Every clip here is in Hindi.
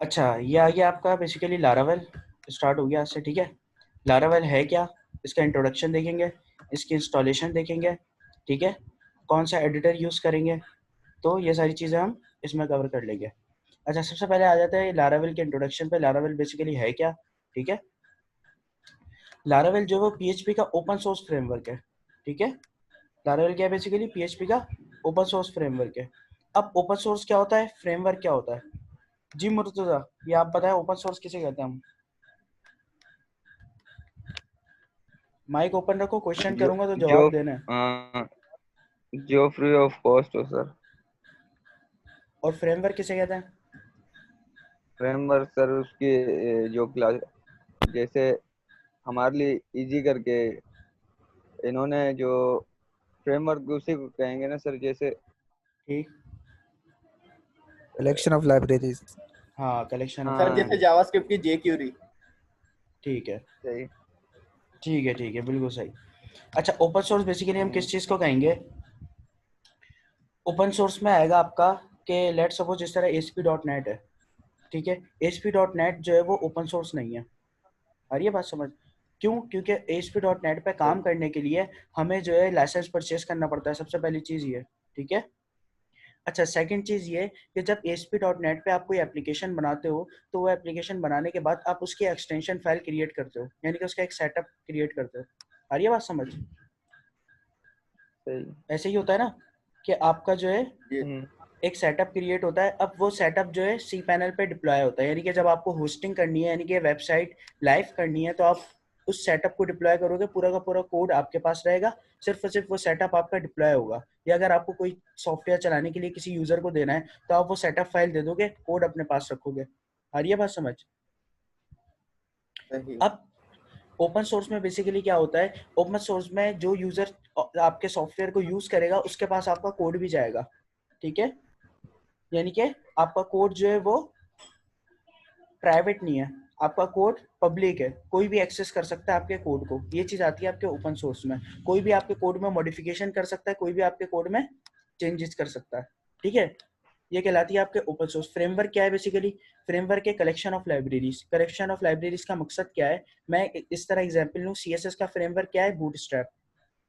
अच्छा, ये आ गया आपका बेसिकली लारावेल। स्टार्ट हो गया इससे, ठीक है। लारावेल है क्या, इसका इंट्रोडक्शन देखेंगे, इसकी इंस्टॉलेशन देखेंगे, ठीक है, कौन सा एडिटर यूज़ करेंगे, तो ये सारी चीज़ें हम इसमें कवर कर लेंगे। अच्छा, सबसे पहले आ जाता है लारावेल के इंट्रोडक्शन पे। लारावेल बेसिकली है क्या, ठीक है। लारावेल जो है वो पीएचपी का ओपन सोर्स फ्रेमवर्क है, ठीक है। लारावेल क्या है, बेसिकली पीएचपी का ओपन सोर्स फ्रेमवर्क है। अब ओपन सोर्स क्या होता है, फ्रेमवर्क क्या होता है? जी मुर्तजा, ये आप बताएं, ओपन सोर्स किसे कहते हैं हम? माइक ओपन रखो, क्वेश्चन जो करूंगा तो जो जवाब देना है। जो फ्री ऑफ कॉस्ट हो सर। और फ्रेमवर्क किसे कहते हैं? फ्रेमवर्क सर उसकी जो क्लास, जैसे हमारे लिए इजी करके इन्होंने जो फ्रेमवर्क उसी को कहेंगे ना सर, जैसे। ठीक। Collection of libraries. हाँ, कलेक्शन ऑफ सर जैसे लाइब्रेरी। जावास्क्रिप्ट की जेक्यूरी। ठीक है, सही। ठीक है, ठीक है, बिल्कुल सही। अच्छा, ओपन सोर्स बेसिकली हम किस चीज़ को कहेंगे? ओपन सोर्स में आएगा आपका कि लेट सपोज जिस तरह ASP.NET है, ठीक है। ASP.NET जो है वो ओपन सोर्स नहीं है। आ रही है बात समझ? क्यों? क्योंकि ASP.NET पे काम सही। करने के लिए हमें जो है लाइसेंस परचेस करना पड़ता है, सबसे पहली चीज़ ये, ठीक है। अच्छा, सेकंड चीज़ ये कि जब ASP.NET पे आप कोई एप्लीकेशन बनाते हो, तो वो एप्लीकेशन बनाने के बाद आप उसकी एक्सटेंशन फाइल क्रिएट करते हो, यानी कि उसका एक सेटअप क्रिएट करते हो। आ रही है बात समझ? सही। ऐसे ही होता है ना कि आपका जो है जी हम्म। एक सेटअप क्रिएट होता है। अब वो सेटअप जो है सी पैनल पे डिप्लॉय होता है, यानी कि जब आपको होस्टिंग करनी है, यानी कि वेबसाइट लाइव करनी है, तो आप उस सेटअप को डिप्लॉय करोगे, पूरा का पूरा कोड आपके पास रहेगा, सिर्फ और सिर्फ वो सेटअप आपका डिप्लॉय होगा। या अगर आपको कोई सॉफ्टवेयर चलाने के लिए किसी यूजर को देना है, तो आप वो सेटअप फाइल दे दोगे, कोड अपने पास रखोगे। आ रही है बात समझ? सही। अब ओपन सोर्स में बेसिकली क्या होता है, ओपन सोर्स में जो यूजर आपके सॉफ्टवेयर को यूज करेगा उसके पास आपका कोड भी जाएगा, ठीक है। यानी कि आपका कोड जो है वो प्राइवेट नहीं है, आपका कोड पब्लिक है, कोई भी एक्सेस कर सकता है आपके कोड को। ये चीज आती है आपके ओपन सोर्स में। कोई भी आपके कोड में मॉडिफिकेशन कर सकता है, कोई भी आपके कोड में चेंजेस कर सकता है, ठीक है। ये कहलाती है आपके ओपन सोर्स। फ्रेमवर्क क्या है बेसिकली? फ्रेमवर्क है collection of libraries. Collection of libraries का मकसद क्या है? मैं इस तरह एग्जांपल लूं, सीएसएस का फ्रेमवर्क क्या है? बूटस्ट्रैप,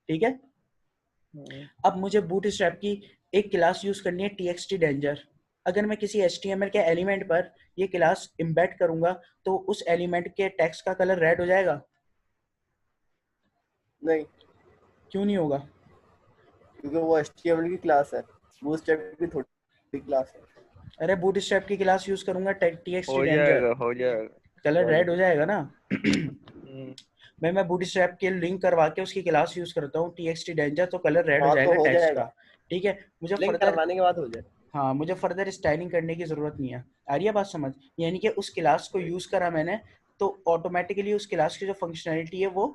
ठीक है। हम्म। अब मुझे बूटस्ट्रैप की एक क्लास यूज करनी है, TXT डेंजर। अगर मैं किसी HTML के एलिमेंट पर ये क्लास इम्बेड करूंगा, तो उस एलिमेंट के टेक्स्ट का कलर रेड हो जाएगा? नहीं, क्यों नहीं होगा? क्योंकि वो HTML की क्लास है, बूटस्ट्रैप की थोड़ी क्लास है। अरे बूटस्ट्रैप की क्लास यूज करूंगा, TXT हो डेंजर, जाएगा, हो जाएगा। कलर कोई रेड हो नहीं। जाएगा ना। हम्म। मैं बूटस्ट्रैप के लिंक करवा के उसकी क्लास यूज करता हूँ, TXT डेंजर, तो कलर रेड हो हाँ तो जाएगा हो टेक्स्ट का, जाएगा, ठीक है। मुझे लिंक फर्दर, करवाने के बाद हो जाए। हाँ, मुझे फर्दर स्टाइलिंग करने की जरूरत नहीं है। आ रही है बात समझ? यानी कि उस क्लास को यूज करा मैंने, तो ऑटोमेटिकली उस क्लास की जो फंक्शनैलिटी है वो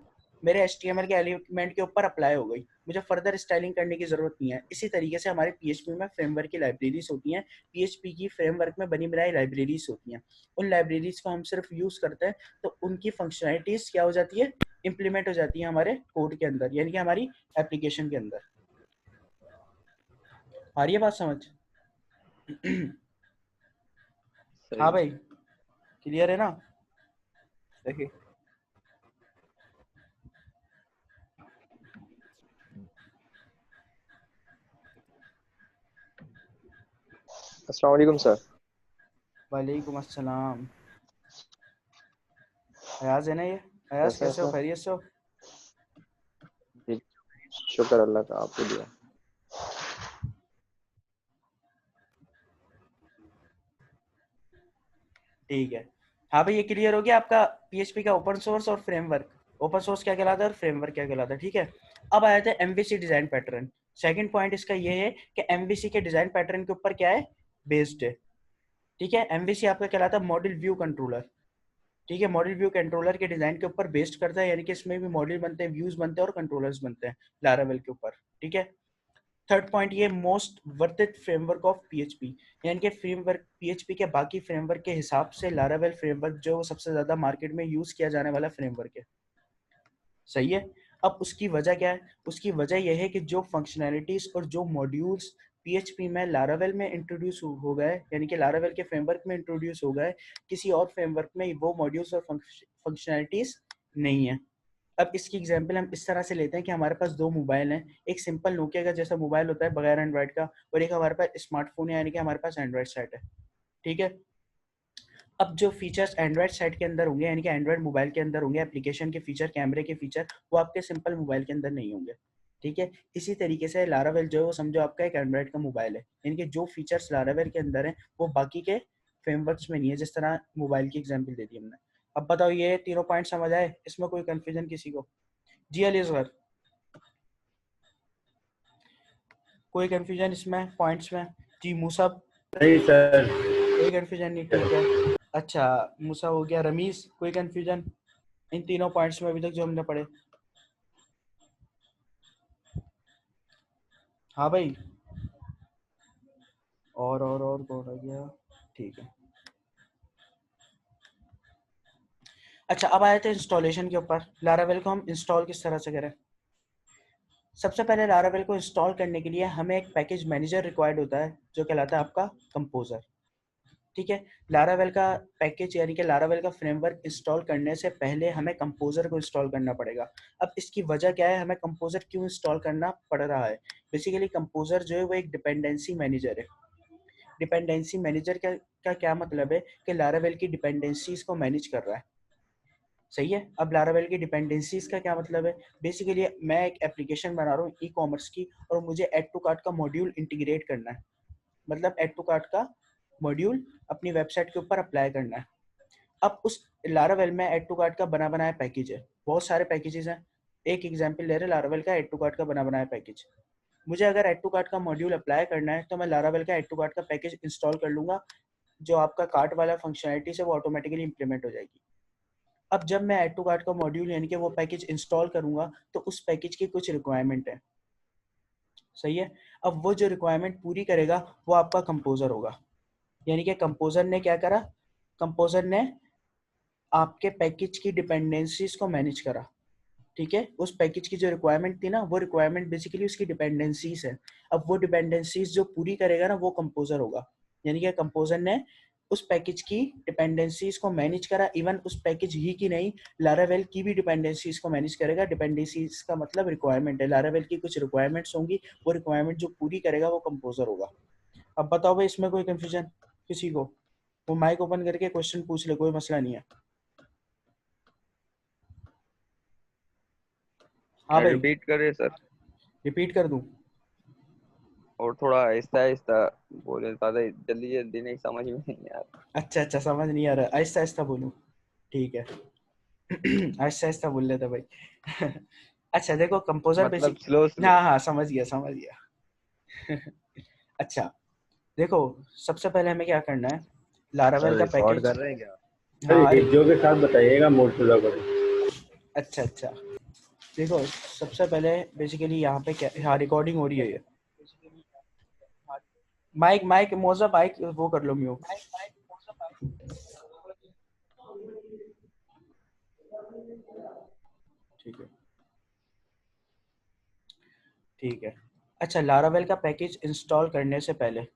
मेरे HTML के एलिमेंट के ऊपर अप्लाई हो गई, मुझे फर्दर स्टाइलिंग करने की जरूरत नहीं है। इसी तरीके से हमारे PHP में फ्रेमवर्क की लाइब्रेरीज होती हैं, PHP की फ्रेमवर्क में बनी बनाई लाइब्रेरीज होती हैं। उन लाइब्रेरीज को हम सिर्फ यूज करते हैं, तो उनकी फंक्शनैलिटीज क्या हो जाती है, इंप्लीमेंट हो जाती है हमारे कोड के अंदर, यानी कि हमारी एप्लीकेशन के अंदर। आ रही है बात समझ? हाँ सही। भाई, क्लियर है ना? सही। अस्सलाम वालेकुम सर। वालेकुम अस्सलाम। अयाज है ना ये? अयाज कैसे हैं कैसे हो, सर? खैरियत से हो? जी, शुक्र अल्लाह का, आपको दिया। ठीक है। हाँ भाई, ये क्लियर हो गया आपका PHP का ओपन सोर्स और फ्रेमवर्क। ओपन सोर्स क्या कहलाता है और फ्रेमवर्क क्या कहलाता है, ठीक है। अब आ जाते हैं MVC design pattern. Second point इसका ये है कि MVC के डिजाइन पैटर्न के ऊपर क्या है, बेस्ड है, ठीक है। MVC आपका कहलाता है मॉडल व्यू कंट्रोलर, ठीक है। मॉडल व्यू कंट्रोलर के डिजाइन के ऊपर बेस्ड करता है, यानी कि इसमें भी मॉडल बनते हैं, व्यूज बनते हैं और कंट्रोलर्स बनते हैं लारावेल के ऊपर, ठीक है। थर्ड पॉइंट ये most worth framework of PHP, यानी कि फ्रेमवर्क PHP के बाकी फ्रेमवर्क के हिसाब से लारावेल फ्रेमवर्क जो सबसे ज्यादा मार्केट में यूज किया जाने वाला फ्रेमवर्क है, सही है। अब उसकी वजह क्या है? उसकी वजह यह है कि जो फंक्शनैलिटीज और जो मॉड्यूल्स PHP में लारावेल में इंट्रोड्यूस हो गए, यानी कि लारावेल के फ्रेमवर्क में इंट्रोड्यूस हो गए, किसी और फ्रेमवर्क में वो मॉड्यूल्स और फंक्शनैलिटीज नहीं है। अब इसकी एग्जांपल हम इस तरह से लेते हैं कि हमारे पास दो मोबाइल हैं, एक सिंपल नोकिया का जैसा मोबाइल होता है बगैर एंड्रॉइड का, और एक हमारे पास स्मार्टफोन है, यानी कि हमारे पास एंड्रॉइड सेट है, ठीक है। अब जो फीचर्स एंड्रॉइड सेट के अंदर होंगे, यानी कि एंड्रॉइड मोबाइल के अंदर होंगे, एप्लीकेशन के फीचर, कैमरे के फीचर, वो आपके सिंपल मोबाइल के अंदर नहीं होंगे, ठीक है। इसी तरीके से लारावेल जो है वो समझो आपका एक एंड्रॉइड का मोबाइल है, यानी कि जो फीचर्स लारावेल के अंदर हैं वो बाकी के फ्रेमवर्क्स में नहीं है, जिस तरह मोबाइल की एग्जाम्पल दे दी हमने। अब बताओ ये तीनों पॉइंट समझ आए, इसमें कोई कंफ्यूजन किसी को? जी अली असगर, कोई कंफ्यूजन इसमें पॉइंट्स में? जी मूसा, नहीं सर। कोई कंफ्यूजन नहीं, ठीक है। अच्छा मूसा हो गया, रमीज कोई कंफ्यूजन इन तीनों पॉइंट्स में अभी तक जो हमने पढ़े? हाँ भाई, और कौन रह गया? ठीक है। अच्छा अब आए थे इंस्टॉलेशन के ऊपर, लारावेल को हम इंस्टॉल किस तरह से करें। सबसे पहले लारावेल को इंस्टॉल करने के लिए हमें एक पैकेज मैनेजर रिक्वायर्ड होता है जो कहलाता है आपका कंपोजर, ठीक है। लारावेल का पैकेज यानी कि लारावेल का फ्रेमवर्क इंस्टॉल करने से पहले हमें कंपोजर को इंस्टॉल करना पड़ेगा। अब इसकी वजह क्या है, हमें कंपोजर क्यों इंस्टॉल करना पड़ रहा है? बेसिकली कंपोजर जो है वो एक डिपेंडेंसी मैनेजर है। डिपेंडेंसी मैनेजर का क्या मतलब है कि लारावेल की डिपेंडेंसीज को मैनेज कर रहा है, सही है। अब लारावेल की डिपेंडेंसीज का क्या मतलब है? बेसिकली मैं एक एप्लीकेशन बना रहा हूँ ई कॉमर्स की, और मुझे ऐड टू कार्ट का मॉड्यूल इंटीग्रेट करना है, मतलब ऐड टू कार्ट का मॉड्यूल अपनी वेबसाइट के ऊपर अप्लाई करना है। अब उस लारावेल में ऐड टू कार्ट का बना बनाया पैकेज है, बहुत सारे पैकेजेस हैं। एक एग्जांपल ले रहे लारावेल का ऐड टू कार्ट का बना बनाया पैकेज। मुझे अगर ऐड टू कार्ट का मॉड्यूल अप्लाई करना है तो मैं लारावेल का ऐड टू कार्ट का पैकेज इंस्टॉल कर लूंगा, जो आपका कार्ट वाला फंक्शनैलिटी से वो ऑटोमेटिकली इंप्लीमेंट हो जाएगी। अब जब मैं ऐड टू कार्ट का मॉड्यूल यानी कि वो पैकेज इंस्टॉल करूंगा तो उस पैकेज की कुछ रिक्वायरमेंट है, सही है। अब वो जो रिक्वायरमेंट पूरी करेगा वो आपका कंपोजर होगा, यानी कि कंपोजर ने क्या करा, कंपोजर ने आपके पैकेज की डिपेंडेंसीज को मैनेज करा, ठीक है। उस पैकेज की जो रिक्वायरमेंट थी ना, वो रिक्वायरमेंट बेसिकली उसकी डिपेंडेंसीज है। अब वो डिपेंडेंसीज जो पूरी करेगा ना वो कंपोजर होगा, यानी कि कंपोजर ने उस पैकेज की डिपेंडेंसीज को मैनेज करा। इवन उस पैकेज ही की नहीं, लारावेल की भी डिपेंडेंसीज को मैनेज करेगा। डिपेंडेंसीज का मतलब रिक्वायरमेंट है, लारावेल की कुछ रिक्वायरमेंट्स होंगी, वो रिक्वायरमेंट जो पूरी करेगा वो कंपोजर होगा। अब बताओ भाई इसमें कोई कंफ्यूजन किसी को? वो माइक ओपन करके क्वेश्चन पूछ ले, कोई मसला नहीं है। हाँ भाई रिपीट करिए सर, रिपीट कर दूं? और थोड़ा आहिस्ता आहिस्ता बोले, ज्यादा जल्दी जल्दी नहीं, समझ में नहीं यार। अच्छा समझ नहीं आ रहा, आहिस्ता आहिस्ता बोलूं, ठीक है। आहिस्ता आहिस्ता बोल लेते भाई। अच्छा देखो कंपोजर मतलब बेसिक, स्लो स्लो। हाँ समझ गया समझ गया। अच्छा देखो, सबसे पहले हमें क्या करना है, लारावेल सर का रिकॉर्ड पैकेज। कर रहे हैं क्या? सर हाँ वीडियो के साथ बताइएगा मोड खुला करें। अच्छा देखो सबसे पहले बेसिकली यहाँ पे क्या, हाँ रिकॉर्डिंग हो रही है ये। माइक माइक मोजा माइक वो कर लो म्यूट, ठीक है ठीक है। अच्छा लारावेल का पैकेज इंस्टॉल करने से पहले,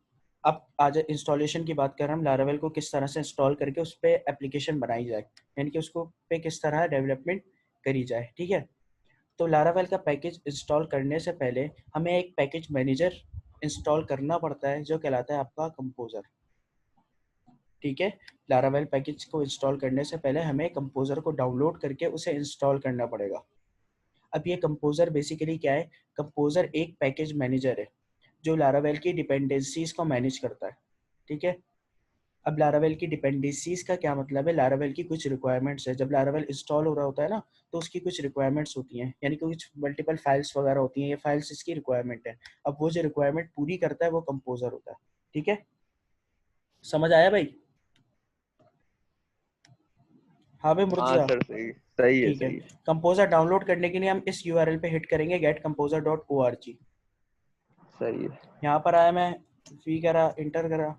अब आज इंस्टॉलेशन की बात कर रहे हैं हम, लारावेल को किस तरह से इंस्टॉल करके उस पर एप्लीकेशन बनाई जाए, यानी कि उसको पे किस तरह डेवलपमेंट करी जाए, ठीक है। तो लारावेल का पैकेज इंस्टॉल करने से पहले हमें एक पैकेज मैनेजर इंस्टॉल करना पड़ता है जो कहलाता है आपका कंपोजर, ठीक है। लारावेल पैकेज को इंस्टॉल करने से पहले हमें कंपोजर को डाउनलोड करके उसे इंस्टॉल करना पड़ेगा। अब ये कंपोजर बेसिकली क्या है, कंपोजर एक पैकेज मैनेजर है जो लारावेल की डिपेंडेंसीज को मैनेज करता है, ठीक है। अब लारावेल की डिपेंडेंसीज का क्या मतलब है, लारावेल की कुछ रिक्वायरमेंट्स है। जब लारावेल इंस्टॉल हो रहा होता है ना तो उसकी कुछ रिक्वायरमेंट्स होती हैं, यानी कि कुछ मल्टीपल फाइल्स वगैरह होती हैं, ये फाइल्स इसकी रिक्वायरमेंट है। अब वो जो रिक्वायरमेंट पूरी करता है वो कंपोजर होता है, ठीक है। समझ आया भाई? हाँ भाई हाँ मुर्तजा, सर, सही सही है ठीक है। सही है। कंपोजर डाउनलोड करने के लिए हम इस यूआरएल पे हिट करेंगे getcomposer.org। सही है। यहाँ पर आया, मैं फी करा, इंटर करा,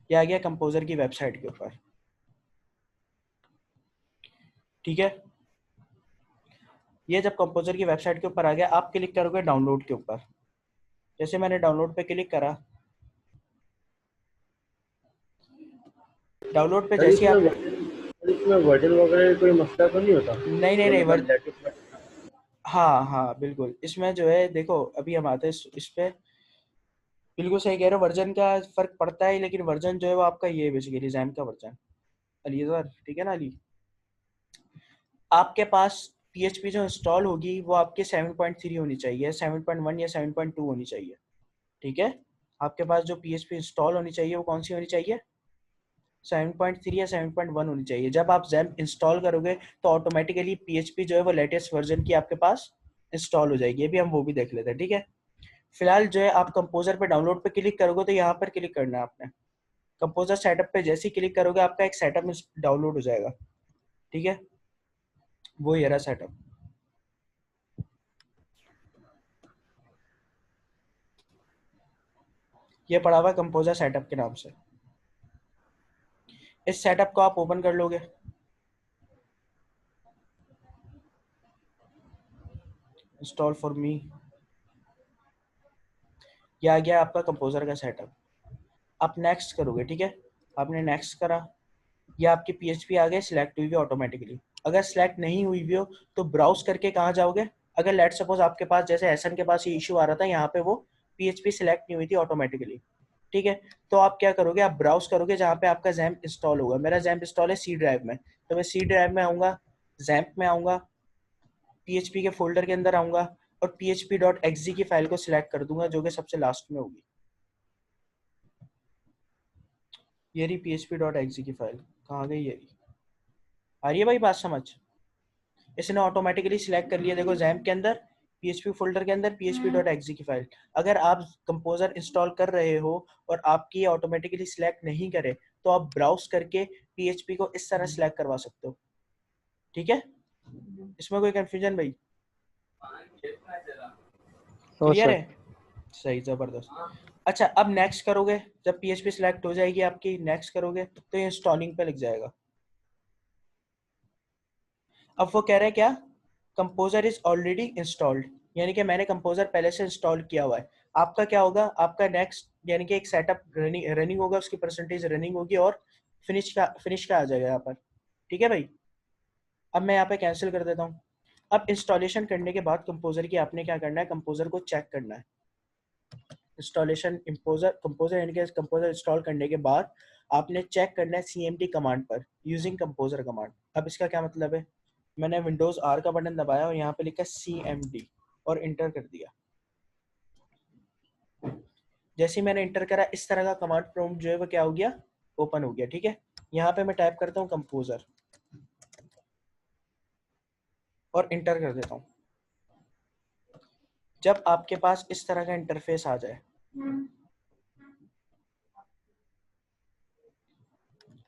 ये आ गया कंपोजर की वेबसाइट के ऊपर, ठीक है। ये जब कंपोजर की वेबसाइट के ऊपर आ गया, आप क्लिक करोगे डाउनलोड के ऊपर, जैसे मैंने डाउनलोड पे क्लिक करा, डाउनलोड पे सर जैसे आप, इसमें वर्जन वगैरह कोई मसला तो नहीं होता? नहीं नहीं जो नहीं मतलब लेटेस्ट में। हाँ हाँ बिल्कुल, इसमें जो है देखो अभी हम आते हैं इस पे, बिल्कुल सही कह रहे हो, वर्जन का फर्क पड़ता है, लेकिन वर्जन जो है वो आपका ये बेसिकली जैम का वर्जन, अली सर ठीक है ना अली, आपके पास PHP जो इंस्टॉल होगी वो आपके 7.3 होनी चाहिए, 7.1 या 7.2 होनी चाहिए, ठीक है। आपके पास जो PHP इंस्टॉल होनी चाहिए वो कौन सी होनी चाहिए, 7.3 या 7.1 होनी चाहिए। जब आप जैम इंस्टॉल करोगे तो ऑटोमेटिकली PHP जो है वो लेटेस्ट वर्जन की आपके पास इंस्टॉल हो जाएगी, अभी हम वो भी देख लेते हैं, ठीक है। फिलहाल जो है आप कंपोजर पे डाउनलोड पे क्लिक करोगे तो यहाँ पर क्लिक करना है आपने, कंपोजर सेटअप पे जैसे ही क्लिक करोगे आपका एक सेटअप डाउनलोड हो जाएगा, ठीक है, वो ये रहा सेटअप। ये पड़ा हुआ कंपोजर सेटअप के नाम से, इस सेटअप को आप ओपन कर लोगे, इंस्टॉल फॉर मी, ये आ गया आपका कंपोजर का सेटअप। आप नेक्स्ट करोगे, ठीक है, आपने नेक्स्ट करा, ये आपकी PHP आ गई सिलेक्ट हुई हुई ऑटोमेटिकली। अगर सिलेक्ट नहीं हुई हुई हो तो ब्राउज करके कहाँ जाओगे, अगर लेट सपोज आपके पास जैसे एसन के पास ये इशू आ रहा था, यहाँ पे वो PHP सिलेक्ट नहीं हुई थी ऑटोमेटिकली, ठीक है, तो आप क्या करोगे, आप ब्राउज करोगे जहाँ पे आपका जैम्प इंस्टॉल होगा। मेरा जैम्प इंस्टॉल है C ड्राइव में, तो मैं C ड्राइव में आऊँगा, जैम्प में आऊँगा, PHP के फोल्डर के अंदर आऊँगा और php.exe की फाइल को सिलेक्ट कर दूंगा जो कि सबसे लास्ट में होगी, ये रही php.exe की फाइल, कहाँ गई ये रही, आ रही है भाई बात समझ, इसने ऑटोमेटिकली सिलेक्ट कर लिया, देखो जैम्प के अंदर PHP फोल्डर के अंदर php.exe की फाइल। अगर आप कंपोजर इंस्टॉल कर रहे हो और आपकी ऑटोमेटिकली सिलेक्ट नहीं करे तो आप ब्राउज करके PHP को इस तरह सिलेक्ट करवा सकते हो, ठीक है, इसमें कोई कंफ्यूजन भाई, नो क्लियर सर। है, सही जबरदस्त। अच्छा अब नेक्स्ट करोगे, जब PHP सिलेक्ट हो जाएगी आपकी, नेक्स्ट करोगे तो ये इंस्टॉलिंग पे लग जाएगा। अब वो कह रहे हैं क्या, कंपोजर इज ऑलरेडी इंस्टॉल्ड, यानी कि मैंने कंपोजर पहले से इंस्टॉल किया हुआ है। आपका क्या होगा, आपका नेक्स्ट यानी कि एक सेटअप रनिंग होगा, उसकी परसेंटेज रनिंग होगी और फिनिश का आ जाएगा यहाँ पर, ठीक है भाई। अब मैं यहाँ पे कैंसिल कर देता हूँ। अब इंस्टॉलेशन करने के बाद कंपोजर की आपने क्या करना है, कंपोजर को चेक करना है, इंस्टॉलेशन कंपोजर यानी कि कंपोजर इंस्टॉल करने के बाद आपने चेक करना है CMD कमांड पर, यूजिंग कंपोजर कमांड। अब इसका क्या मतलब है, मैंने विंडोज R का बटन दबाया और यहाँ पे लिखा CMD और इंटर कर दिया। जैसे ही मैंने इंटर करा इस तरह का कमांड प्रॉम्प्ट जो है वो क्या हो गया, ओपन हो गया, ठीक है। यहाँ पे मैं टाइप करता हूँ कंपोजर और इंटर कर देता हूँ। जब आपके पास इस तरह का इंटरफेस आ जाए,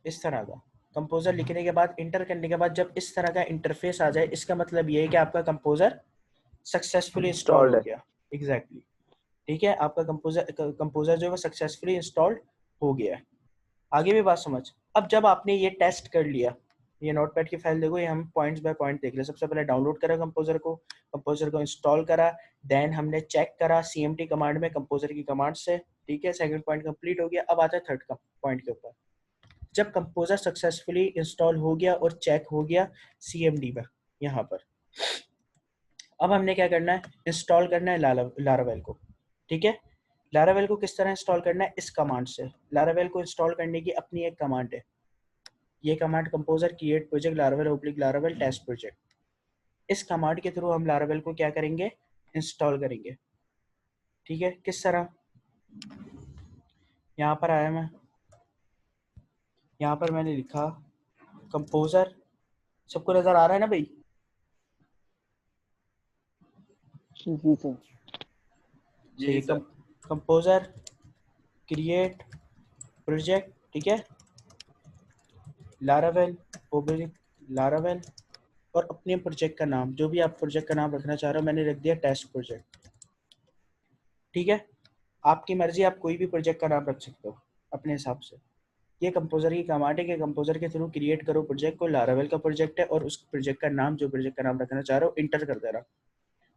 इस तरह का कंपोजर लिखने के बाद इंटर करने के बाद जब इस तरह का इंटरफेस आ जाए, इसका मतलब ये है कि आपका कंपोजर सक्सेसफुली इंस्टॉल इंस्टॉल्ड हो है। गया, एग्जैक्टली ठीक है, आपका कंपोजर जो है वो सक्सेसफुली इंस्टॉल्ड हो गया है। आगे भी बात समझ। अब जब आपने ये टेस्ट कर लिया, ये नोटपैड की फाइल देखो, ये हम पॉइंट्स बाय पॉइंट देख ले। सबसे पहले डाउनलोड करा कंपोजर को इंस्टॉल करा, देन हमने चेक करा CMD कमांड में कंपोजर की कमांड से, ठीक है, सेकंड पॉइंट कंप्लीट हो गया। अब आता है थर्ड पॉइंट के ऊपर, जब कंपोजर सक्सेसफुली इंस्टॉल हो गया और चेक हो गया CMD में यहाँ पर, अब हमने क्या करना है, इंस्टॉल करना है लारावेल को, ठीक है। लारावेल को किस तरह इंस्टॉल करना है, इस कमांड से। लारावेल को इंस्टॉल करने की अपनी एक कमांड है, ये command composer create project Laravel oblique Laravel test project, इस कमांड के थ्रू हम लारावेल को क्या करेंगे, इंस्टॉल करेंगे, ठीक है। किस तरह, यहाँ पर आया मैं, यहाँ पर मैंने लिखा कंपोजर, सबको नजर आ रहा है ना भाई, जी सर। सही, कंपोजर क्रिएट प्रोजेक्ट, ठीक है, लारावेल ओब्लिक लारावेल और अपने प्रोजेक्ट का नाम, जो भी आप प्रोजेक्ट का नाम रखना चाह रहे हो, मैंने रख दिया टेस्ट प्रोजेक्ट, ठीक है। आपकी मर्जी, आप कोई भी प्रोजेक्ट का नाम रख सकते हो अपने हिसाब से। ये कंपोजर की कमांड है कि कंपोजर के थ्रू क्रिएट करो प्रोजेक्ट को, लारावेल का प्रोजेक्ट है और उस प्रोजेक्ट का नाम, जो प्रोजेक्ट का नाम रखना चाह रहे हो, इंटर कर देना।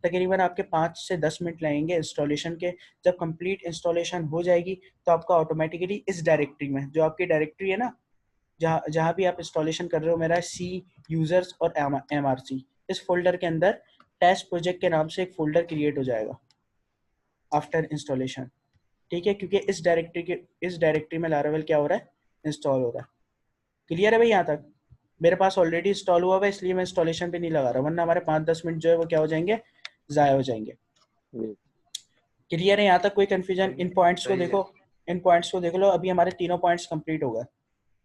तकरीबन आपके 5 से 10 मिनट लगेंगे इंस्टॉलेशन के। जब कंप्लीट इंस्टॉलेशन हो जाएगी तो आपका ऑटोमेटिकली इस डायरेक्टरी में, जो आपकी डायरेक्टरी है ना, जहाँ जहाँ भी आप इंस्टॉलेशन कर रहे हो, मेरा सी यूजर्स और MRC, इस फोल्डर के अंदर टेस्ट प्रोजेक्ट के नाम से एक फोल्डर क्रिएट हो जाएगा आफ्टर इंस्टॉलेशन। ठीक है, क्योंकि इस डायरेक्टरी में लारावेल क्या हो रहा है, इंस्टॉल हो रहा है। क्लियर है भाई यहाँ तक? मेरे पास ऑलरेडी इंस्टॉल हुआ है, इसलिए मैं इंस्टॉलेशन पे नहीं लगा रहा, वरना हमारे 5-10 मिनट जो है वो क्या हो जाएंगे, ज़ाया हो जाएंगे। जी क्लियर है यहाँ तक? कोई कंफ्यूजन? इन पॉइंट्स को सही है। देखो, इन पॉइंट्स को देख लो। अभी हमारे तीनों पॉइंट्स कंप्लीट हो गए,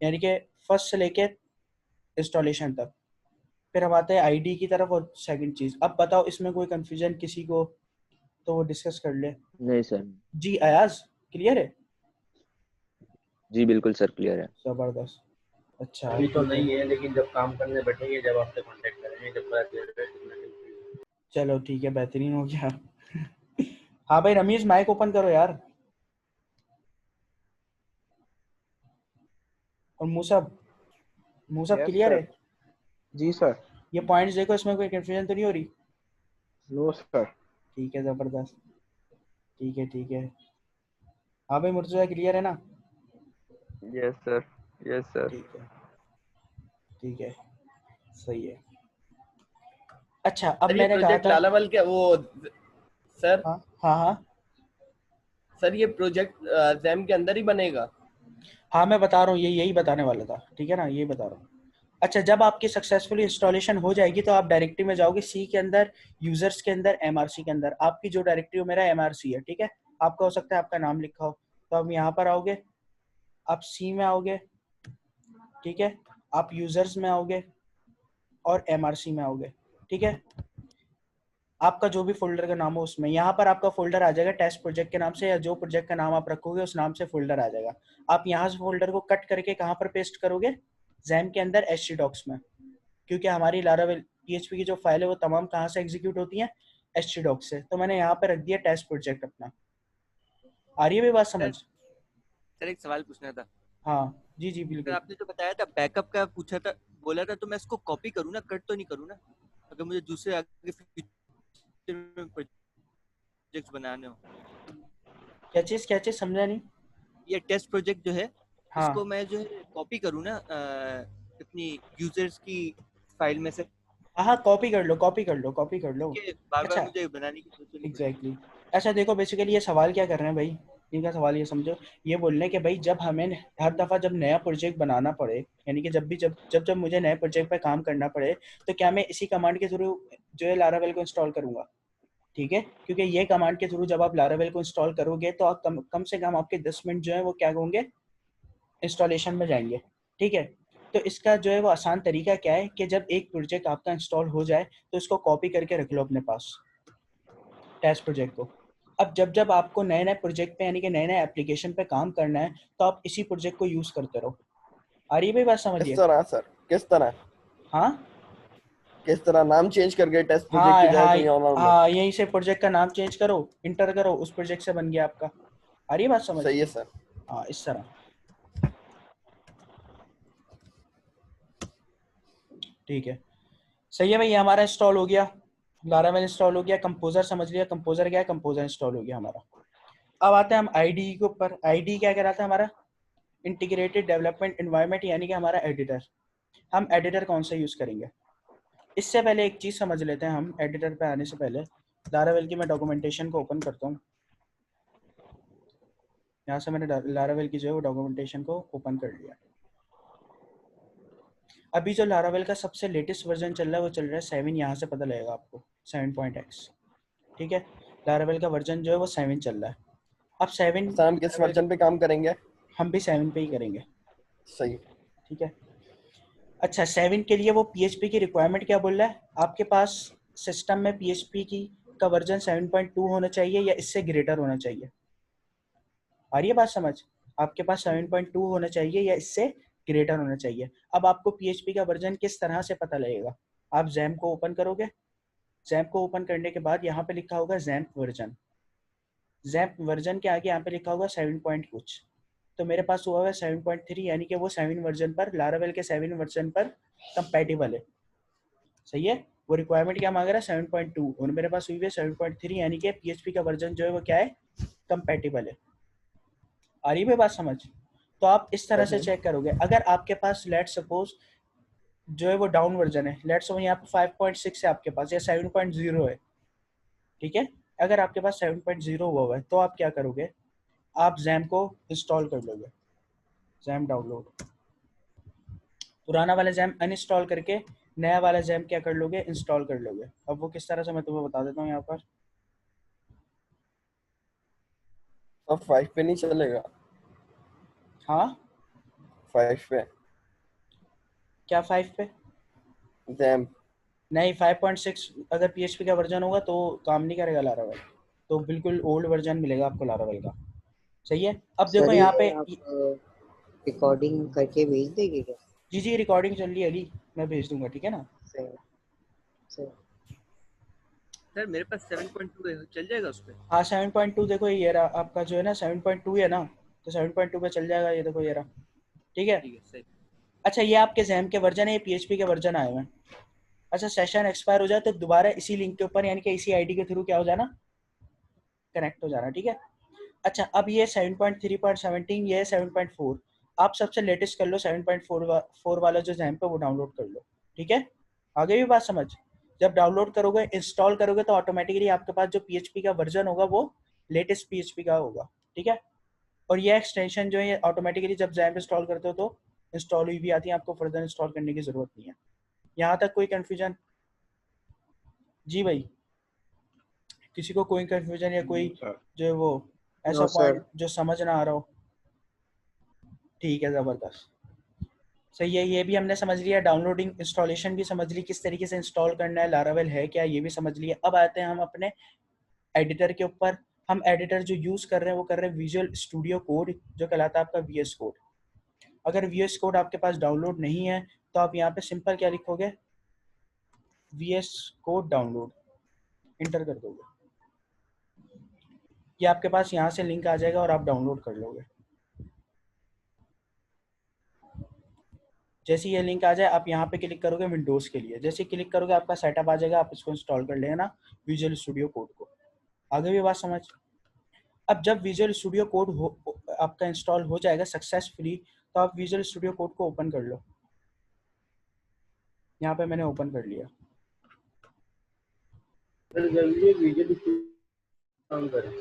यानी कि फर्स्ट से लेके इंस्टॉलेशन तक। फिर हम आते हैं आईडी की तरफ और सेकंड चीज। अब बताओ इसमें कोई कंफ्यूजन किसी को, तो वो डिस्कस कर ले। नहीं सर। जी अयाज, क्लियर है? जी बिल्कुल सर, क्लियर है। जबरदस्त। अच्छा अभी तो नहीं है, लेकिन जब काम करने बैठेंगे जब आपसे कांटेक्ट करेंगे, जब पता चलेगा। चलो ठीक है, बेहतरीन हो गया। हाँ भाई रमीज, माइक ओपन करो यार। और मूसब, मूसब यस क्लियर है? सर। जी सर। ये पॉइंट्स देखो, इसमें कोई कंफ्यूजन तो नहीं हो रही? No sir. ठीक है, जबरदस्त। ठीक है ठीक है। हाँ भाई मुर्तजा, क्लियर है ना? Yes sir. Yes sir. ठीक है ठीक है, सही है। अच्छा, अब सर ये मैंने कहा प्रोजेक्ट था, लारावल के वो सर हाँ हाँ हाँ सर ये प्रोजेक्ट जैम के अंदर ही बनेगा? हाँ, मैं बता रहा हूँ, यही बताने वाला था, ठीक है ना, यही बता रहा हूँ। अच्छा, जब आपकी सक्सेसफुली इंस्टॉलेशन हो जाएगी तो आप डायरेक्टरी में जाओगे, सी के अंदर, यूजर्स के अंदर, MRC के अंदर। आपकी जो डायरेक्टरी हो, मेरा MRC है, ठीक है। आपका हो सकता है आपका नाम लिखा हो, तो आप यहाँ पर आओगे, आप सी में आओगे, ठीक है, आप यूजर्स में आओगे और MRC में आओगे, ठीक है। आपका जो भी फोल्डर का नाम हो उसमें, यहाँ पर आपका फोल्डर आ जाएगा टेस्ट प्रोजेक्ट के नाम से, या जो प्रोजेक्ट का नाम आप रखोगे उस नाम से फोल्डर आ जाएगा। आप यहाँ से फोल्डर को कट करके कहाँ पर पेस्ट करोगे, जैम के अंदर htdocs में, क्योंकि हमारी लारावेल PHP की जो फाइल है वो तमाम कहाँ से एग्जीक्यूट होती है, htdocs से। तो मैंने यहाँ पर रख दिया टेस्ट प्रोजेक्ट अपना। आ रही है भी बात समझ? सर एक सवाल पूछना था। हाँ जी जी सर बिल्कुल। आपने जो बताया था बैकअप का पूछा था, बोला था, तो मैं इसको कॉपी करूँ ना, कट तो नहीं करूँ ना, अगर मुझे दूसरे आगे फ्यूचर में प्रोजेक्ट्स बनाने हो? क्या चीज़ समझा नहीं? ये टेस्ट प्रोजेक्ट जो है, हाँ इसको मैं जो है कॉपी करूँ ना अपनी यूजर्स की फाइल में से, हाँ, कॉपी कर लो, कॉपी कर लो, कॉपी कर लो। कि बार बार अच्छा, मुझे बनाने की जरूरत नहीं पड़ेगी। एग्जैक्टली अच्छा देखो, बेसिकली ये सवाल क्या कर रहे हैं भाई, इनका सवाल ये समझो, ये बोल रहे हैं कि भाई जब हमें हर दफ़ा जब नया प्रोजेक्ट बनाना पड़े, यानी कि जब भी जब मुझे नए प्रोजेक्ट पे काम करना पड़े, तो क्या मैं इसी कमांड के थ्रू जो है लारावेल को इंस्टॉल करूंगा? ठीक है, क्योंकि ये कमांड के थ्रू जब आप लारावेल को इंस्टॉल करोगे तो आप कम से कम आपके 10 मिनट जो है वो क्या होंगे, इंस्टॉलेशन में जाएंगे। ठीक है, तो इसका जो है वो आसान तरीका क्या है कि जब एक प्रोजेक्ट आपका इंस्टॉल हो जाए तो इसको कॉपी करके रख लो अपने पास, टेस्ट प्रोजेक्ट को। अब जब जब आपको नए नए प्रोजेक्ट पे, यानी कि नए नए एप्लीकेशन पे काम करना है, तो आप इसी प्रोजेक्ट को यूज करते रहो। आ रही है भाई बात किस समझिए? तरह सर, किस तरह? हाँ किस तरह नाम चेंज करके टेस्ट प्रोजेक्ट की हाँ जगह हाँ कहीं और में? हाँ, यहीं से प्रोजेक्ट का नाम चेंज करो, इंटर करो, उस प्रोजेक्ट से बन गया आपका। आ रही है बात समझ? सही है सर। हाँ, इस तरह। ठीक है, सही है भाई, ये हमारा इंस्टॉल हो गया, लारावेल इंस्टॉल हो गया। कंपोजर समझ लिया, कंपोजर क्या है, कंपोजर इंस्टॉल हो गया हमारा। अब आते हैं हम आईडी के ऊपर। आईडी क्या कहलाता है हमारा? इंटीग्रेटेड डेवलपमेंट एनवायरनमेंट, यानी कि हमारा एडिटर। हम एडिटर कौन सा यूज करेंगे? इससे पहले एक चीज समझ लेते हैं हम, एडिटर पे आने से पहले लारावेल की मैं डॉक्यूमेंटेशन को ओपन करता हूँ। यहाँ से मैंने लारावेल की जो है वो डॉक्यूमेंटेशन को ओपन कर लिया। अभी जो लारावेल का सबसे लेटेस्ट वर्जन चल रहा है वो चल रहा है 7, यहाँ से पता लगेगा आपको, 7.x। ठीक है, लारावेल का वर्जन जो है वो 7 चल रहा है। अब 7 सर हम किस वर्जन पे काम करेंगे? हम भी 7 पे ही करेंगे। सही। ठीक है, अच्छा 7 के लिए वो PHP की रिक्वायरमेंट क्या बोल रहा है, आपके पास सिस्टम में PHP की का वर्जन 7.2 होना चाहिए या इससे ग्रेटर होना चाहिए? आ रही है बात समझ? आपके पास 7.2 होना चाहिए या इससे ग्रेटर होना चाहिए। अब आपको PHP का वर्जन किस तरह से पता लगेगा? आप जैम को ओपन करोगे, जैम को ओपन करने के बाद यहाँ पे लिखा होगा जैम्प वर्जन। जैम्प वर्जन के आगे यहाँ पे लिखा होगा 7 पॉइंट कुछ, तो मेरे पास हुआ है 7.3, यानी कि वो 7 वर्जन पर, लारावेल के 7 वर्जन पर कंपैटिबल है। सही है? वो रिक्वायरमेंट क्या मांग रहा है 7.2 और मेरे पास हुई है 7.3, यानी कि PHP का वर्जन जो है वो क्या है, कंपैटिबल है। आ रही है बात समझ? तो आप इस तरह से चेक करोगे। अगर आपके पास लेट सपोज जो है वो डाउन वर्जन है, लेट सपोज यहाँ पे 5.6 है आपके पास या 7.0 है, ठीक है, अगर आपके पास 7.0 हुआ है तो आप क्या करोगे, आप जैम को इंस्टॉल कर लोगे, जैम डाउनलोड, पुराना वाला जैम अनइंस्टॉल करके नया वाला जैम क्या कर लोगे, इंस्टॉल कर लोगे। अब वो किस तरह से मैं तुम्हें बता देता हूँ यहाँ पर। अब 5 पे नहीं चलेगा? हाँ 5 पे क्या 5 पे? जैम। नहीं 5.6 अगर PHP का वर्जन होगा तो काम नहीं करेगा लारावेल, तो बिल्कुल ओल्ड वर्जन मिलेगा आपको लारावेल का। सही है। अब देखो सर यहाँ ये पे आप रिकॉर्डिंग करके भेज देंगे क्या? जी जी रिकॉर्डिंग चल रही है अली, मैं भेज दूंगा, ठीक है ना। सर सर सर मेरे पास 7.2 है, चल जाएगा उस पर? हाँ 7.2 देखो ये रहा आपका जो है ना 7.2 है ना, तो 7.2 पे चल जाएगा, ये देखो ये रहा, ठीक है। ठीक है सही। अच्छा ये आपके जैम के वर्जन है, ये PHP के वर्जन आए हुए हैं। अच्छा सेशन एक्सपायर हो जाए तो दोबारा इसी लिंक के ऊपर यानी कि इसी आईडी के थ्रू क्या हो जाना, कनेक्ट हो जाना, ठीक है। अच्छा अब ये 7.3.17 ये है 7.4, आप सबसे लेटेस्ट कर लो 7.4 वाला जो जैम पे वो डाउनलोड कर लो, ठीक है। आगे भी बात समझ। जब डाउनलोड करोगे इंस्टॉल करोगे तो ऑटोमेटिकली आपके पास जो PHP का वर्जन होगा वो लेटेस्ट PHP का होगा, ठीक है। और ये एक्सटेंशन जो है ऑटोमेटिकली जब जैम इंस्टॉल करते हो तो इंस्टॉल हुई भी आती है, आपको फर्दर इंस्टॉल करने की जरूरत नहीं है। यहाँ तक कोई कंफ्यूजन? जी भाई, किसी को कोई कंफ्यूजन या कोई जो है वो ऐसा नो सर। पॉइंट जो समझ ना आ रहा हो? ठीक है ज़बरदस्त, सही है। ये भी हमने समझ लिया, डाउनलोडिंग इंस्टॉलेशन भी समझ ली, किस तरीके से इंस्टॉल करना है, लारावेल है क्या ये भी समझ लिया। अब आते हैं हम अपने एडिटर के ऊपर। हम एडिटर जो यूज़ कर रहे हैं वो कर रहे हैं विजुअल स्टूडियो कोड, जो कहलाता है आपका VS कोड। अगर VS कोड आपके पास डाउनलोड नहीं है तो आप यहाँ पे सिंपल क्या लिखोगे, VS कोड डाउनलोड, इंटर कर दोगे, ये आपके पास यहाँ से लिंक आ जाएगा और आप डाउनलोड कर लोगे। जैसे ये लिंक आ जाए आप यहाँ पे क्लिक करोगे विंडोज़ के लिए, जैसे क्लिक करोगे आपका सेटअप आ जाएगा, आप इसको इंस्टॉल कर लेना विजुअल स्टूडियो कोड को। आगे भी बात समझ। अब जब विजुअल स्टूडियो कोड हो आपका इंस्टॉल हो जाएगा सक्सेसफुली तो आप विजुअल स्टूडियो कोड को ओपन कर लो। यहाँ पे मैंने ओपन कर लिया। सर जल्दी वीडियो काम करें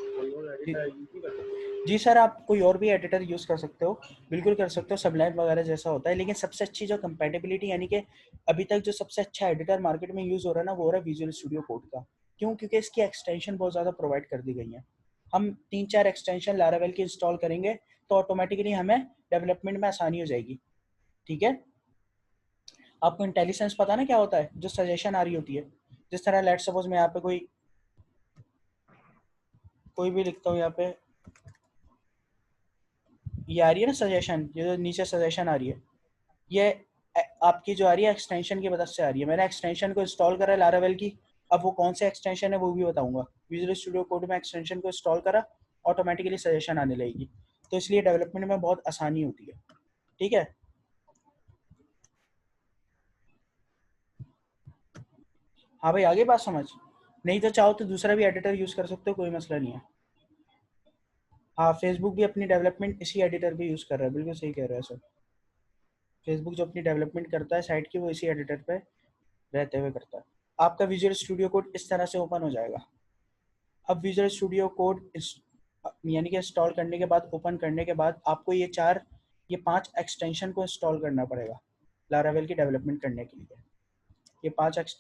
जी सर आप कोई और भी एडिटर यूज़ कर सकते हो, बिल्कुल कर सकते हो, सबलाइम वगैरह जैसा होता है, लेकिन सबसे अच्छी जो कंपैटिबिलिटी यानी कि अभी तक जो सबसे अच्छा एडिटर मार्केट में यूज़ हो रहा है ना वो हो रहा है विजुअल स्टूडियो कोड का। क्यों? क्योंकि इसकी एक्सटेंशन बहुत ज़्यादा प्रोवाइड कर दी गई हैं। हम 3-4 एक्सटेंशन लारावेल की इंस्टॉल करेंगे तो ऑटोमेटिकली हमें डेवलपमेंट में आसानी हो जाएगी, ठीक है। आपको इंटेलिजेंस पता ना क्या होता है, जो सजेशन आ रही होती है, जिस तरह लेट सपोज मैं यहाँ पे कोई भी लिखता हूँ, यहाँ पे ये आ रही है ना सजेशन, ये जो नीचे सजेशन आ रही है, ये आपकी जो आ रही है एक्सटेंशन की मदद से आ रही है। मैंने एक्सटेंशन को इंस्टॉल करा लारावेल की, अब वो कौन से एक्सटेंशन है वो भी बताऊंगा। विजुअल स्टूडियो कोड में एक्सटेंशन को इंस्टॉल करा, ऑटोमेटिकली सजेशन आने लगेगी, तो इसलिए डेवलपमेंट में बहुत आसानी होती है, ठीक है। हाँ भाई आगे बात समझ। नहीं तो चाहो तो दूसरा भी एडिटर यूज़ कर सकते हो, कोई मसला नहीं है। हाँ फेसबुक भी अपनी डेवलपमेंट इसी एडिटर पे यूज़ कर रहा है, बिल्कुल सही कह रहे हैं सर। फेसबुक जो अपनी डेवलपमेंट करता है साइट की वो इसी एडिटर पे रहते हुए करता है। आपका विजुअल स्टूडियो कोड इस तरह से ओपन हो जाएगा। अब विजुअल स्टूडियो कोड यानी कि इंस्टॉल करने के बाद, ओपन करने के बाद आपको ये 5 एक्सटेंशन को इंस्टॉल करना पड़ेगा लारावेल की डेवलपमेंट करने के लिए। ये 5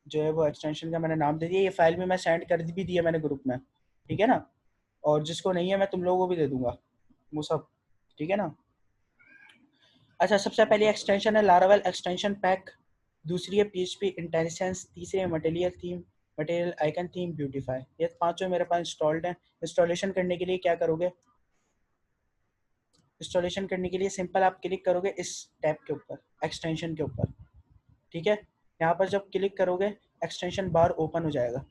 जो है वो एक्सटेंशन का मैंने नाम दे दिया, ये फाइल में मैं सेंड कर भी दिया मैंने ग्रुप में, ठीक है ना। और जिसको नहीं है मैं तुम लोगों को भी दे दूंगा वो सब, ठीक है ना। अच्छा सबसे पहली एक्सटेंशन है लारावेल एक्सटेंशन पैक, दूसरी है PHP इंटेलिजेंस, तीसरी है मटेरियल आइकन थीम ब्यूटीफाई। ये पांचों मेरे पास इंस्टॉल्ड हैं। इंस्टॉलेशन करने के लिए क्या करोगे, इंस्टॉलेशन करने के लिए सिंपल आप क्लिक करोगे इस टैब के ऊपर, एक्सटेंशन के ऊपर, ठीक है। यहाँ पर जब क्लिक करोगे एक्सटेंशन बार ओपन हो जाएगा।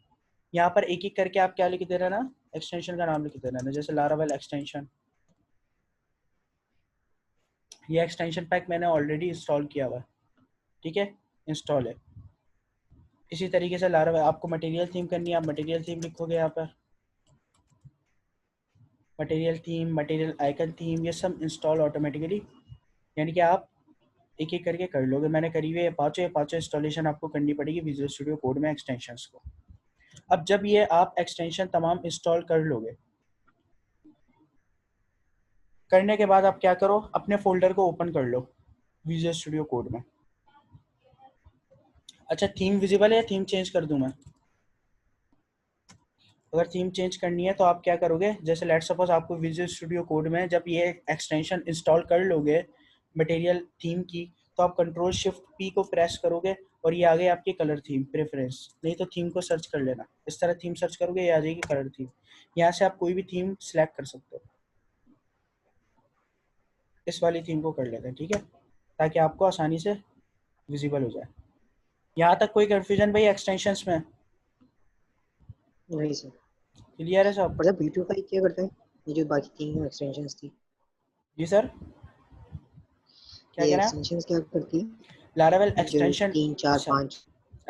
यहाँ पर एक एक करके आप क्या लिख दे रहे ना, एक्सटेंशन का नाम लिख दे रहे ना, जैसे लारावेल एक्सटेंशन। ये एक्सटेंशन पैक मैंने ऑलरेडी इंस्टॉल किया हुआ है, ठीक है, इंस्टॉल है। इसी तरीके से लारावेल आपको मटेरियल थीम करनी है, आप मटेरियल थीम लिखोगे यहाँ पर, material theme, material icon theme, ये सब इंस्टॉल ऑटोमेटिकली, यानी कि आप एक एक करके कर लोगे। मैंने करी हुई है पाँचों इंस्टॉलेशन आपको करनी पड़ेगी विजुअल स्टूडियो कोड में एक्सटेंशंस को। अब जब ये आप एक्सटेंशन तमाम इंस्टॉल कर लोगे, करने के बाद आप क्या करो, अपने फोल्डर को ओपन कर लो विजुअल स्टूडियो कोड में। अच्छा, थीम विजिबल है, थीम चेंज कर दूं मैं? अगर थीम चेंज करनी है तो आप क्या करोगे, जैसे लेट्स सपोज आपको विजुअल स्टूडियो कोड में जब ये एक्सटेंशन इंस्टॉल कर लोगे मटेरियल थीम की, तो आप कंट्रोल शिफ्ट पी को प्रेस करोगे और ये आ गई आपकी कलर थीम प्रेफरेंस। नहीं तो थीम को सर्च कर लेना, इस तरह थीम सर्च करोगे ये आ जाएगी कलर थीम। यहाँ से आप कोई भी थीम सिलेक्ट कर सकते हो, इस वाली थीम को कर लेते हैं, ठीक है, ताकि आपको आसानी से विजिबल हो जाए। यहाँ तक कोई कन्फ्यूजन भाई एक्सटेंशंस में? नहीं सर। क्लियर है सब? मतलब V2 क्या करता है? ये जो बाकी तीन एक्सटेंशंस थी, जी सर, क्या ये कह रहे हैं? एक्सटेंशंस क्या करती है? लारावेल जो एक्सटेंशन 3 4 5।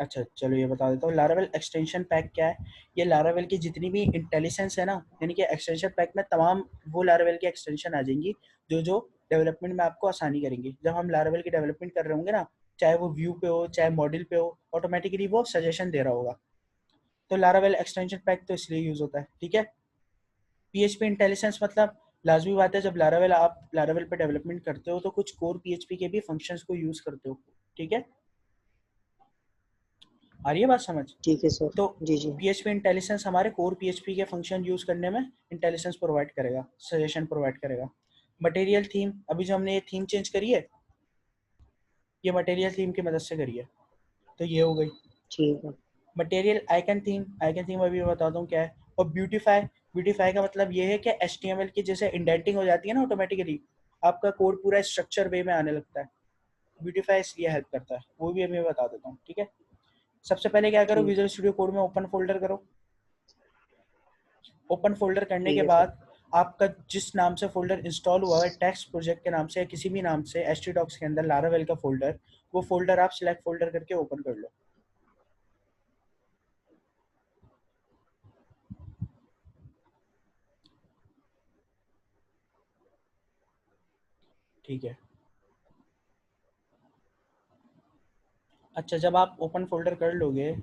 अच्छा चलो ये बता देता हूँ। लारावेल एक्सटेंशन पैक क्या है? ये लारावेल की जितनी भी इंटेलिजेंस है ना, यानी कि एक्सटेंशन पैक में तमाम वो लारावेल की एक्सटेंशन आ जाएंगी जो जो डेवलपमेंट में आपको आसानी करेंगी। जब हम लारावेल की डेवलपमेंट कर रहे होंगे ना, चाहे वो व्यू पे हो चाहे मॉडल पे हो, ऑटोमेटिकली वो सजेशन दे रहा होगा। तो लारावेल एक्सटेंशन पैक तो इसलिए यूज होता है, ठीक है। पीएचपी इंटेलिजेंस मतलब लाजमी बात है, जब लारावेल आप लारावेल पे डेवलपमेंट करते हो तो कुछ कोर पीएचपी के भी फंक्शंस को यूज करते हो, ठीक है। आ रही है बात समझ? ठीक है सर। तो जी जी। पीएचपी इंटेलिजेंस हमारे कोर पीएचपी के फंक्शन यूज करने में इंटेलिजेंस प्रोवाइड करेगा, सजेशन प्रोवाइड करेगा। मटेरियल थीम, अभी जो हमने ये थीम चेंज करी है, ये मटेरियल थीम की मदद से करी है, तो ये हो गई। ठीक है। Material icon theme, icon theme अभी मैं बताता हूँ क्या है। और ब्यूटीफाई, ब्यूटीफाई का मतलब ये है कि HTML की जैसे इंडेंटिंग हो जाती है ना ऑटोमेटिकली, आपका कोड पूरा स्ट्रक्चर वे में आने लगता है। ब्यूटीफाई इसलिए हेल्प करता है, वो भी अभी मैं बता देता हूँ, ठीक है। सबसे पहले क्या करो, ठीक विजुअल स्टूडियो कोड में ओपन फोल्डर करो। ओपन फोल्डर करने ठीक के है सर। बाद आपका जिस नाम से फोल्डर इंस्टॉल हुआ है, टेक्स्ट प्रोजेक्ट के नाम से या किसी भी नाम से, htdocs के अंदर लारावेल का फोल्डर, वो फोल्डर आप सिलेक्ट फोल्डर करके ओपन कर लो। ठीक है। अच्छा, जब आप ओपन फोल्डर कर लोगे,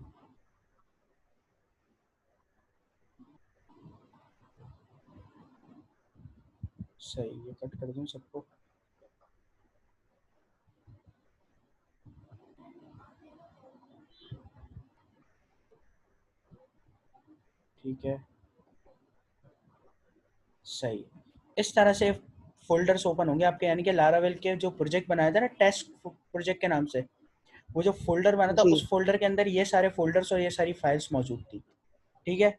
सही है, कट कर दूं सबको। ठीक है, सही। इस तरह से फोल्डर्स ओपन होंगे आपके, यानी कि लारावेल के जो प्रोजेक्ट बनाया था ना टेस्ट प्रोजेक्ट के नाम से, वो जो फोल्डर बना था जी। उस फोल्डर के अंदर ये सारे फोल्डर्स और ये सारी फाइल्स मौजूद थी, ठीक है।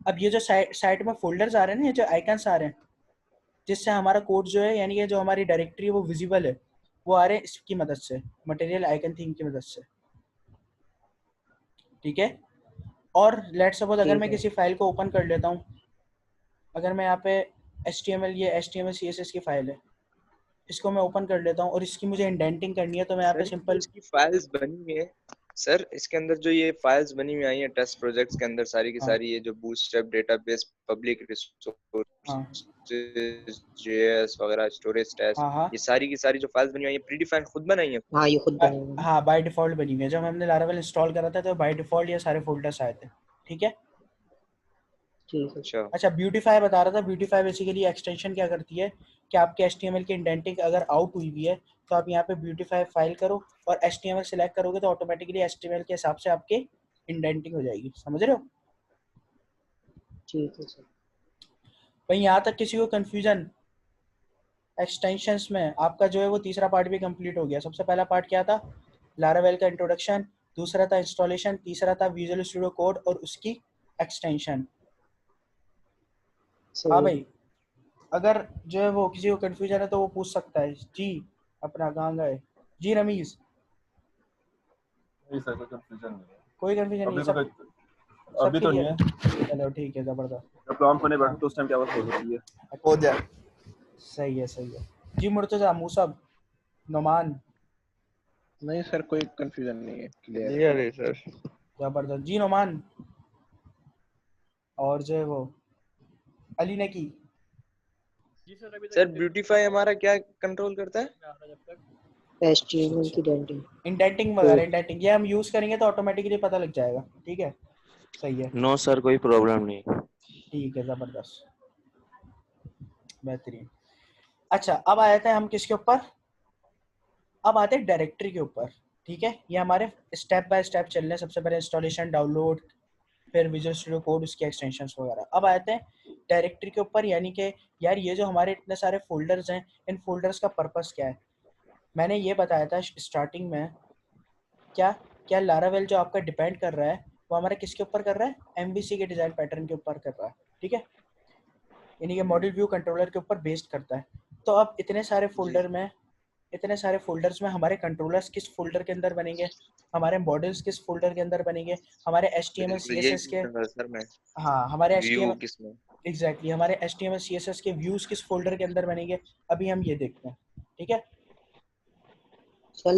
अब ये जो साइड में फोल्डर्स आ रहे हैं ना, ये जो आइकन्स आ रहे हैं, जिससे हमारा कोड जो है, यानी कि जो हमारी डायरेक्टरी है वो विजिबल है, वो आ रहे हैं इसकी मदद से, मटेरियल आइकन थीम की मदद से, ठीक है। और लेट्स सपोज अगर ठीक मैं है। किसी फाइल को ओपन कर लेता हूँ, अगर मैं यहाँ पे ये HTML CSS की फाइल है, इसको मैं ओपन कर लेता हूँ और इसकी मुझे इंडेंटिंग करनी है, तो मैं यहाँ पे सर जो सिंपल, इसकी फाइल्स बनी हुई है, सर इसके अंदर जो ये फाइल्स बनी हुई आई हैं टेस्ट प्रोजेक्ट्स के अंदर, सारी की हाँ सारी ये जो बूटस्ट्रैप डेटाबेस पब्लिक रिसोर्स हाँ जेएस वगैरह स्टोरेज टेस्ट, हाँ हाँ ये सारी की सारी जो फाइल्स बनी हुई हैं ये प्रीडिफाइंड खुद बनाई हैं? हाँ ये खुद बनेगा। हाँ बाय डिफॉल्ट बनी हुई है। जब हमने लारावेल इंस्टॉल करा था तो बाय डिफॉल्ट ये सारे फोल्डर्स आए थे, ठीक है। ठीक है। अच्छा अच्छा, ब्यूटीफाई बता रहा था। ब्यूटीफाई बेसिकली एक्सटेंशन क्या करती है कि आपके HTML की इंडेंटिंग अगर आउट हुई हुई है तो आप यहाँ पे ब्यूटीफाई फाइल करो और HTML सेलेक्ट करोगे तो ऑटोमेटिकली HTML के हिसाब से आपके इंडेंटिंग हो जाएगी, समझ रहे हो? ठीक है सर। भाई यहाँ तक किसी को कंफ्यूजन? एक्सटेंशंस में आपका जो है वो तीसरा पार्ट भी कंप्लीट हो गया। सबसे पहला पार्ट क्या था? लारावेल का इंट्रोडक्शन, दूसरा था इंस्टॉलेशन, तीसरा था विजुअल स्टूडियो कोड और उसकी एक्सटेंशन। हाँ सही। भाई, अगर जो है वो किसी को कंफ्यूजन है तो वो पूछ सकता है। जी अपना कहाँ गए जी रमीज? नहीं सर, कोई कंफ्यूजन नहीं है कोई कंफ्यूजन नहीं अभी है, सब सब अभी तो नहीं क्लियर? है। चलो ठीक है, जबरदस्त। जब काम करने बैठो हाँ तो उस टाइम क्या बात हो सकती है। हो जाए। सही है, सही है। जी मुर्तजा, मूसब, नोमान, नहीं सर, कोई कंफ्यूजन नहीं है, क्लियर है। क्लियर है सर। जबरदस्त जी। नोमान और जो है वो अली ने की। सर ब्यूटीफाई हमारा क्या कंट्रोल करता है? HTML की डेंटिंग। इंडेंटिंग वगैरह, इंडेंटिंग ये हम यूज करेंगे तो ऑटोमेटिकली पता लग जाएगा। ठीक है, सही है। नो सर, कोई प्रॉब्लम नहीं। ठीक है, जबरदस्त, बेहतरीन। अच्छा, अब आ जाते हैं हम किसके ऊपर, अब आते हैं डायरेक्टरी के ऊपर। ठीक है, ये हमारे स्टेप बाय स्टेप चल रहे हैं। सबसे पहले इंस्टॉलेशन, डाउनलोड, फिर विजुअल स्टूडियो कोड, उसके एक्सटेंशंस वगैरह। अब आते हैं डायरेक्टरी के ऊपर, यानी कि यार ये जो हमारे इतने सारे फोल्डर्स हैं, इन फोल्डर्स का पर्पस क्या है। मैंने ये बताया था स्टार्टिंग में, क्या क्या लारावेल जो आपका डिपेंड कर रहा है वो हमारे किसके ऊपर कर रहा है, एमवीसी के डिजाइन पैटर्न के ऊपर कर रहा है। ठीक है, यानी कि मॉड्यूल व्यू कंट्रोलर के ऊपर बेस्ड करता है। तो अब इतने सारे फोल्डर्स में हमारे कंट्रोलर्स किस फोल्डर के अंदर बनेंगे, हमारे मॉडल्स किस फोल्डर के अंदर बनेंगे, हमारे HTML बिल्कुल यही CSS के, पूछूंगा सर मैं, हाँ हमारे व्यू HTML किसमें? एग्जैक्टली हमारे HTML CSS के व्यूज किस फोल्डर के अंदर बनेंगे, अभी हम ये देखते हैं। ठीक है, सर